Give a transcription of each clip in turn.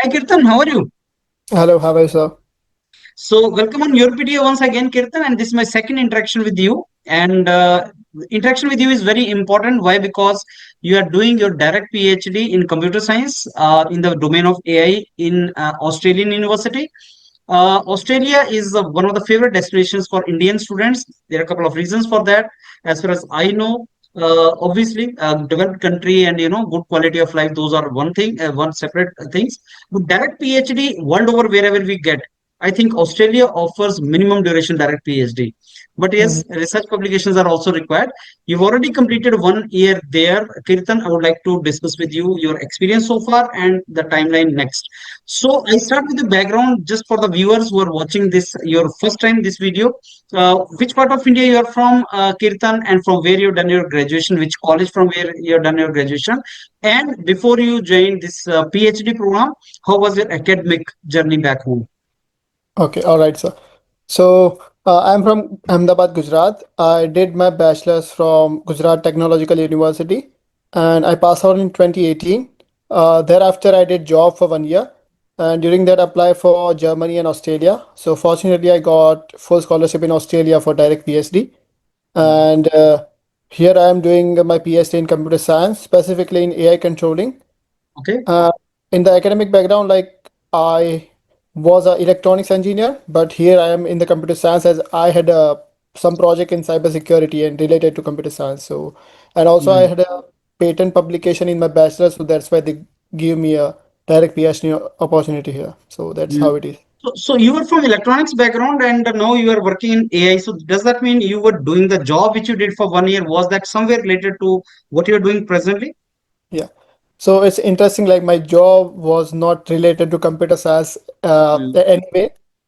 Hi Kirtan, how are you? Hello, how are you, sir? So, welcome on your video once again, Kirtan, and this is my second interaction with you. And interaction with you is very important. Why? Because you are doing your direct PhD in computer science in the domain of AI in Australian University. Australia is one of the favorite destinations for Indian students. There are a couple of reasons for that. As far as I know, obviously, developed country and good quality of life. Those are one thing, one separate things. But direct PhD world over wherever we get. I think Australia offers minimum duration direct PhD. But yes, Mhm. research publications are also required. You've already completed 1 year there. Kirtan, I would like to discuss with you your experience so far and the timeline next. So I start with the background just for the viewers who are watching this, your first time this video. Which part of India you are from, Kirtan, and from where you've done your graduation, which college from where you've done your graduation? And before you joined this PhD program, how was your academic journey back home? Okay, all right, sir. I'm from Ahmedabad, Gujarat. I did my bachelor's from Gujarat Technological University, and I passed out in 2018. Thereafter, I did job for 1 year, and during that, I applied for Germany and Australia. So fortunately, I got full scholarship in Australia for direct PhD, Mm. and here I am doing my PhD in computer science, specifically in AI controlling. Okay. Uh, in the academic background, like I was an electronics engineer, but here I am in the computer science as I had some project in cybersecurity and related to computer science. So, and also I Mm. had a patent publication in my bachelor, so that's why they give me a direct PhD opportunity here. So that's Mm. how it is. So you were from electronics background and now you are working in AI. So does that mean you were doing the job which you did for 1 year? Was that somewhere related to what you're doing presently? Yeah. So it's interesting, like my job was not related to computer science Mm. anyway,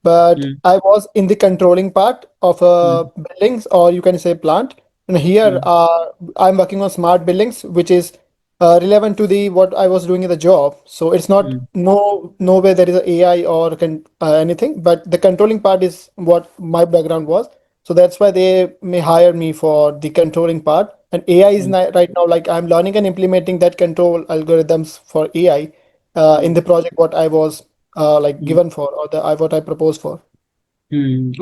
but Mm. I was in the controlling part of Mm. buildings, or you can say plant. And here Mm. I'm working on smart buildings, which is relevant to the what I was doing in the job. So it's not Mm. no way there is a AI or anything, but the controlling part is what my background was. So that's why they may hire me for the controlling part. And AI is Mm. right now, like I'm learning and implementing that control algorithms for AI in Mm. the project what I was like Mm. given for, or what I proposed for.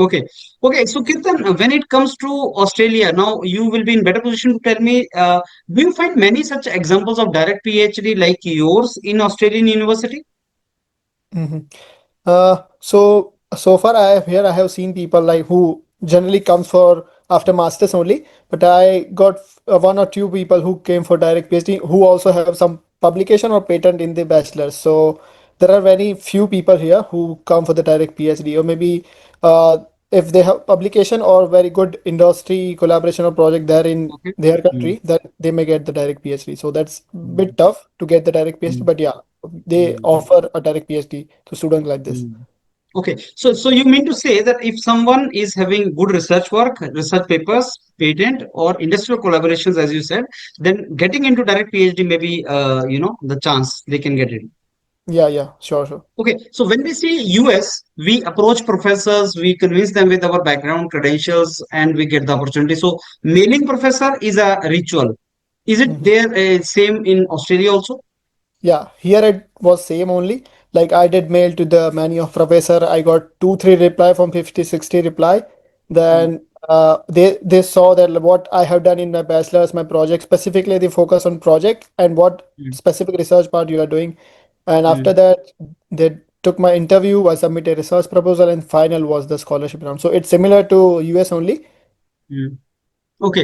Okay. Okay. So Kirtan, when it comes to Australia, now you will be in better position to tell me, do you find many such examples of direct PhD like yours in Australian university? Mhm. So far I have seen people like who generally comes for after masters only, but I got one or two people who came for direct PhD who also have some publication or patent in the bachelor's. So there are very few people here who come for the direct PhD, or maybe uh, if they have publication or very good industry collaboration or project there in Okay. their Mm. country, then they may get the direct PhD. So that's a Mm. bit tough to get the direct PhD, Mm. but yeah, they Mm. offer a direct PhD to students like this. Mm. Okay, so you mean to say that if someone is having good research work, research papers, patent, or industrial collaborations, as you said, then getting into direct PhD may be, the chance they can get it. Yeah, yeah, sure, sure. Okay, so when we see US, we approach professors, we convince them with our background credentials, and we get the opportunity. So mailing professor is a ritual. Is it Mhm. there same in Australia also? Yeah, here it was same only. Like I did mail to the many of professor. I got 2, 3 reply from 50, 60 reply. Mm. Then they saw that what I have done in my bachelor's, my project, specifically they focus on project and what Mm. specific research part you are doing. And after Mm. that, they took my interview, I submitted research proposal, and final was the scholarship round. So it's similar to US only. Mm. Okay.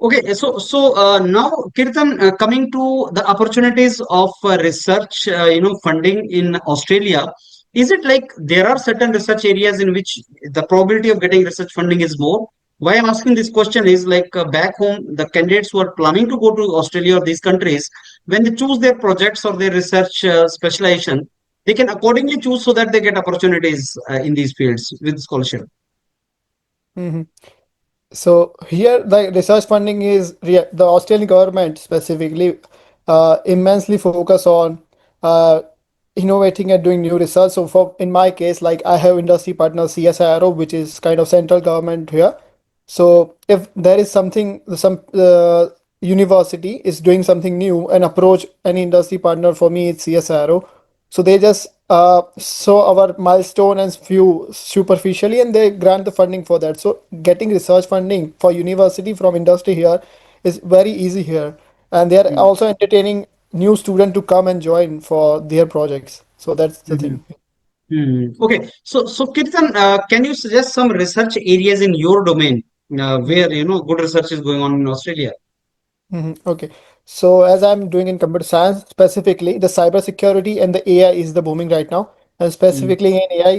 Okay. So now, Kirtan, coming to the opportunities of research, funding in Australia, is it like there are certain research areas in which the probability of getting research funding is more? Why I'm asking this question is like back home, the candidates who are planning to go to Australia or these countries, when they choose their projects or their research specialization, they can accordingly choose so that they get opportunities in these fields with scholarship. Mhm. So here the research funding is the Australian government specifically immensely focus on uh, innovating and doing new research. So for in my case, like I have industry partner CSIRO, which is kind of central government here. So if there is something, some university is doing something new and approach any industry partner, for me it's CSIRO. So they just saw our milestone and few superficially, and they grant the funding for that. So getting research funding for university from industry here is very easy here, and they are Mm. also entertaining new student to come and join for their projects. So that's the Mhm. thing. Okay, so Kirtan, can you suggest some research areas in your domain where good research is going on in Australia? Okay. So as I'm doing in computer science, specifically the cybersecurity and the AI is the booming right now. And Mm. specifically in AI,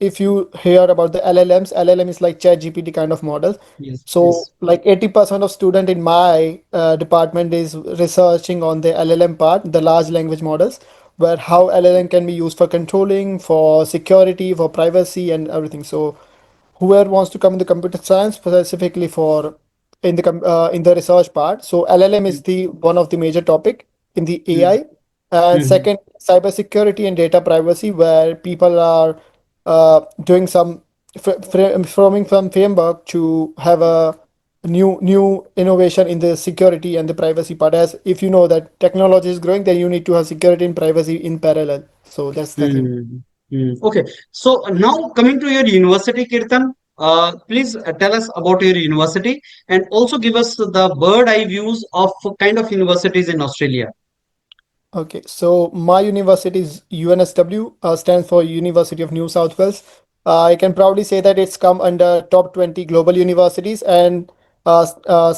if you hear about the LLMs, LLM is like ChatGPT kind of model. Yes, So yes. like 80% of student in my department is researching on the LLM part, the large language models, where how LLM can be used for controlling, for security, for privacy and everything. So whoever wants to come in the computer science specifically for in the research part. So LLM is Mm. the one of the major topic in the Mm. AI, and Mhm. second cybersecurity and data privacy, where people are doing some forming some framework to have a new innovation in the security and the privacy part. As if you know that technology is growing, then you need to have security and privacy in parallel. So that's the thing. Mm. Okay, so now coming to your university, Kirtan, please tell us about your university and also give us the bird eye views of kind of universities in Australia. Okay, so my university is UNSW, stands for University of New South Wales. I can proudly say that it's come under top 20 global universities and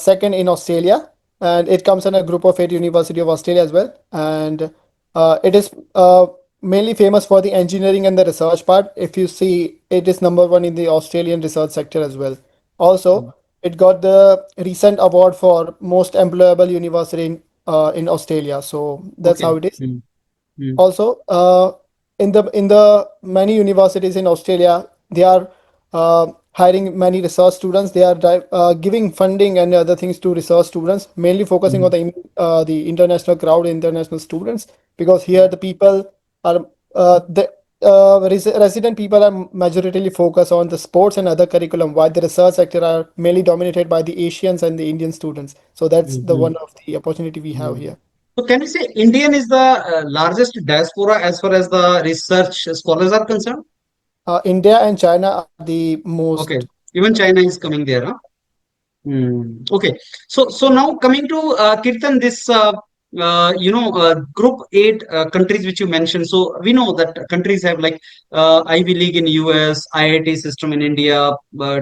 second in Australia. And it comes in a group of eight University of Australia as well. And it is mainly famous for the engineering and the research part. If you see, it is number one in the Australian research sector as well. Mm. Also, it got the recent award for most employable university in Australia. So that's Okay. how it is. Mm. Mm. Also, in the many universities in Australia, they are hiring many research students. They are giving funding and other things to research students, mainly focusing on Mm. the international crowd, international students, because here the people are the resident people are majoritarily focused on the sports and other curriculum, while the research sector are mainly dominated by the Asians and the Indian students. So that's the Mhm. one of the opportunity we have Mm. here. So can you say Indian is the largest diaspora as far as the research scholars are concerned? India and China are the Okay, most. even China is coming there, huh? Okay, so now coming to Kirtan, this group eight countries which you mentioned. So we know that countries have like Ivy League in US, IIT system in India,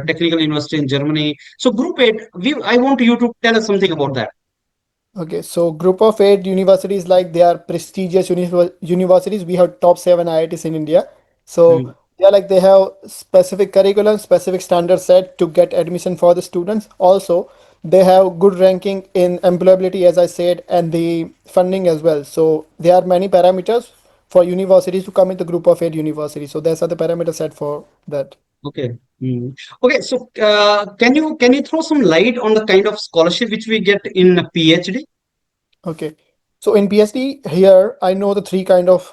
technical university in Germany. So group eight, we I want you to tell us something about that. Okay, so group of eight universities, like they are prestigious universities. We have top seven IITs in India. So Mm. they are like they have specific curriculum, specific standard set to get admission for the students. Also, they have good ranking in employability, as I said, and the funding as well. So there are many parameters for universities to come in the group of eight universities. So that's are the parameters set for that. Okay. Okay. So can you throw some light on the kind of scholarship which we get in a PhD? Okay. So in PhD here, I know the three kind of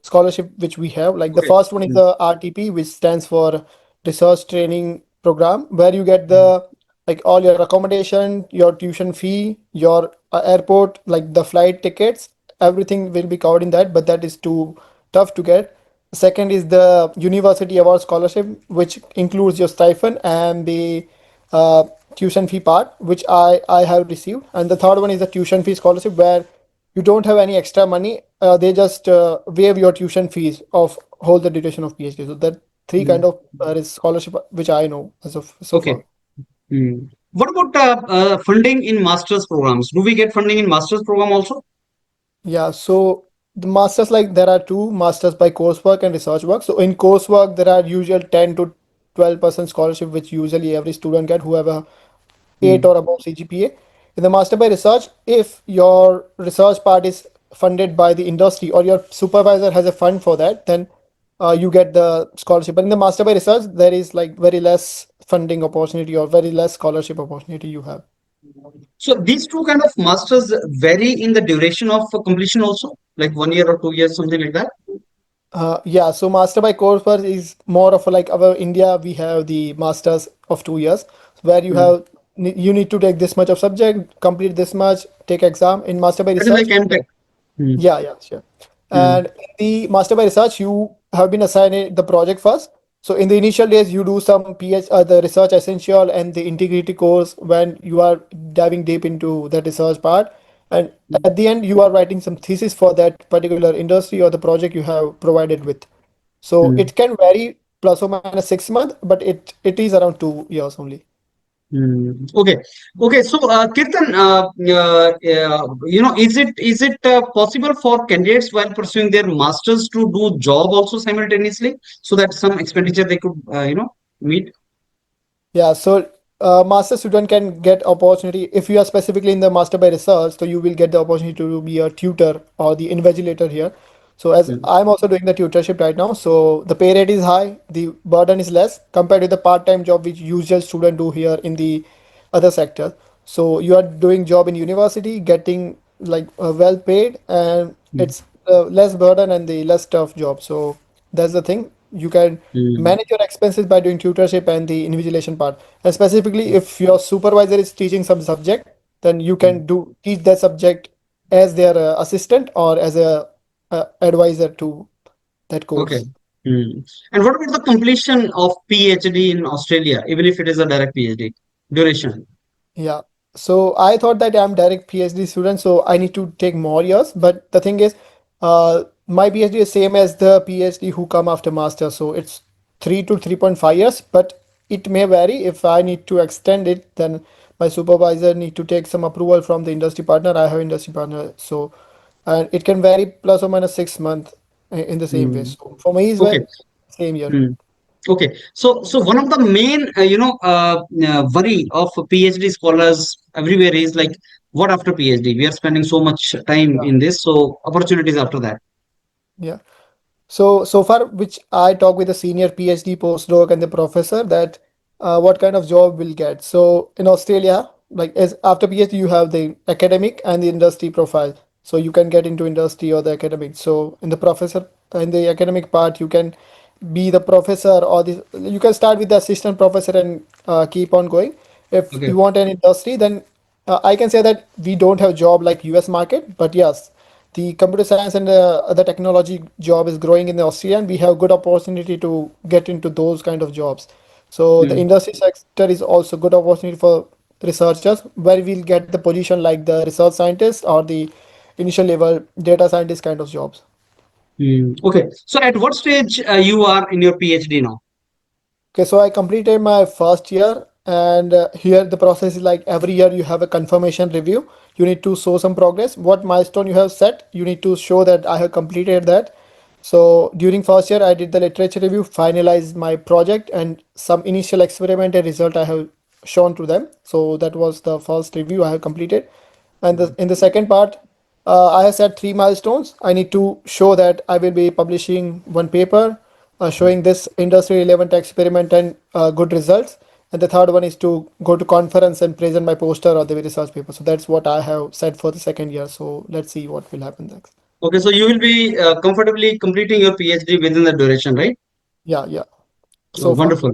scholarship which we have. Like the Okay. first one is Mm. the RTP, which stands for Research Training Program, where you get Mm. the like all your accommodation, your tuition fee, your airport, like the flight tickets, everything will be covered in that. But that is too tough to get. Second is the University Award Scholarship, which includes your stipend and the uh, tuition fee part, which I have received. And the third one is the tuition fee scholarship, where you don't have any extra money. They just waive your tuition fees of whole the duration of PhD. So that three kind Mm. of is scholarship which I know as of so Okay. far. What about funding in master's programs? Do we get funding in master's program also? Yeah, so the masters, like there are two masters by coursework and research work. So in coursework, there are usual 10 to 12% scholarship, which usually every student get who have a 8 Mm. or above CGPA. In the master by research, if your research part is funded by the industry or your supervisor has a fund for that, then you get the scholarship. But in the master by research, there is like very less funding opportunity or very less scholarship opportunity you have. So these two kind of masters vary in the duration of completion also, like 1 year or 2 years, something like that. Yeah, so master by coursework is more of a, like our India, we have the masters of 2 years where you Mm. have you need to take this much of subject, complete this much, take exam. In master by That is like research, MTech. Mm. yeah, yeah, sure. mm, And in the master by research, you have been assigned the project first. So in the initial days, you do some the research essential and the integrity course when you are diving deep into the research part. And mm, at the end, you are writing some thesis for that particular industry or the project you have provided with. So mm. it can vary plus or minus 6 months, but it is around 2 years only. Okay, okay. So, Kirtan, is it possible for candidates while pursuing their masters to do job also simultaneously, so that some expenditure they could meet? Yeah, so master student can get opportunity if you are specifically in the master by research, so you will get the opportunity to be a tutor or the invigilator here. So as Mm, I'm also doing the tutorship right now, so the pay rate is high, the burden is less compared to the part-time job which usual student do here in the other sector. So you are doing job in university, getting like well paid, and mm, it's less burden and the less tough job. So that's the thing. You can mm, manage your expenses by doing tutorship and the invigilation part. And specifically, if your supervisor is teaching some subject, then you mm. can do teach that subject as their assistant or as a advisor to that Okay. course. And what about the completion of PhD in Australia, even if it is a direct PhD duration? Yeah. So I thought that I'm direct PhD student, so I need to take more years. But the thing is, my PhD is same as the PhD who come after master. So it's 3 to 3.5 years, but it may vary. If I need to extend it, then my supervisor need to take some approval from the industry partner. I have industry partner, so and it can vary plus or minus 6 months in the same way. Mm. So for me, is Okay. well same year. Mm. Okay, so one of the main worry of PhD scholars everywhere is like, what after PhD? We are spending so much time Yeah. in this, so opportunities after that. Yeah. So far, which I talk with the senior PhD postdoc and the professor that what kind of job we'll get. So in Australia, like as after PhD, you have the academic and the industry profile. So you can get into industry or the academic. So in the academic part, you can be the professor or you can start with the assistant professor and keep on going. If Okay. you want an industry, then I can say that we don't have job like US market, but yes, the computer science and other technology job is growing in the Australia, and we have good opportunity to get into those kind of jobs. So the Mm, industry sector is also good opportunity for researchers where we'll get the position like the research scientist or the initial level data scientist kind of jobs. Okay, so at what stage you are in your PhD now? Okay, so I completed my first year, and here the process is like every year you have a confirmation review. You need to show some progress. What milestone you have set, you need to show that I have completed that. So during first year, I did the literature review, finalized my project, and some initial experimental result I have shown to them. So that was the first review I have completed. And in the second part, I have set 3 milestones. I need to show that I will be publishing one paper showing this industry relevant experiment and good results. And the third one is to go to conference and present my poster or the research paper. So that's what I have set for the second year. So let's see what will happen next. Okay, so you will be comfortably completing your PhD within the duration, right? Yeah, yeah. So far. Wonderful.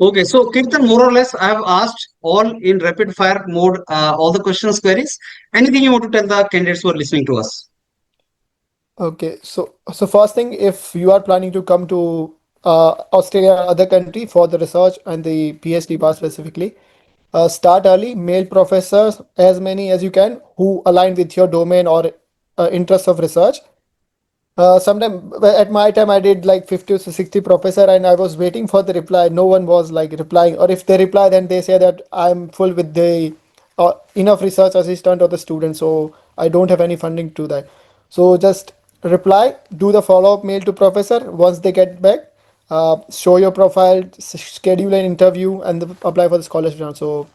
Okay, so Kirtan, more or less, I have asked all in rapid fire mode all the questions, queries. Anything you want to tell the candidates who are listening to us? Okay, so first thing, if you are planning to come to Australia or other country for the research and the PhD part specifically, start early. Male professors, as many as you can, who align with your domain or interest of research. Sometime at my time, I did like 50 to 60 professor, and I was waiting for the reply. No one was like replying, or if they reply, then they say that I'm full with the enough research assistant or the student, so I don't have any funding to that. So just reply, do the follow up mail to professor. Once they get back, show your profile, schedule an interview, and apply for the scholarship. So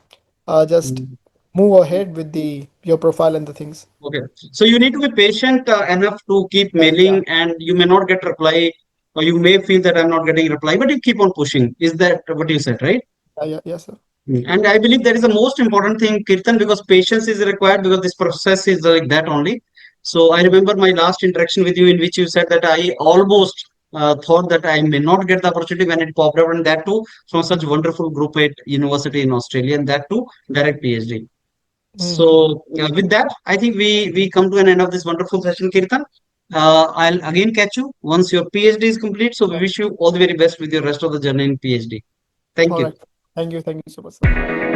just Mm. move ahead with the your profile and the things. Okay, so you need to be patient enough to keep Yes, yeah, mailing, and you may not get reply, or you may feel that I'm not getting reply, but you keep on pushing. Is that what you said, right? yeah, yeah, yes, sir. And I believe that is the most important thing, Kirtan, because patience is required because this process is like that only. So I remember my last interaction with you in which you said that I almost thought that I may not get the opportunity when it popped up, and that too from such wonderful group at university in Australia, and that too direct PhD. Mhm. So with that, I think we come to an end of this wonderful session, Kirtan. I'll again catch you once your PhD is complete. So we Yeah. wish you all the very best with your rest of the journey in PhD. Thank All you. right. Thank you. Thank you so much, sir.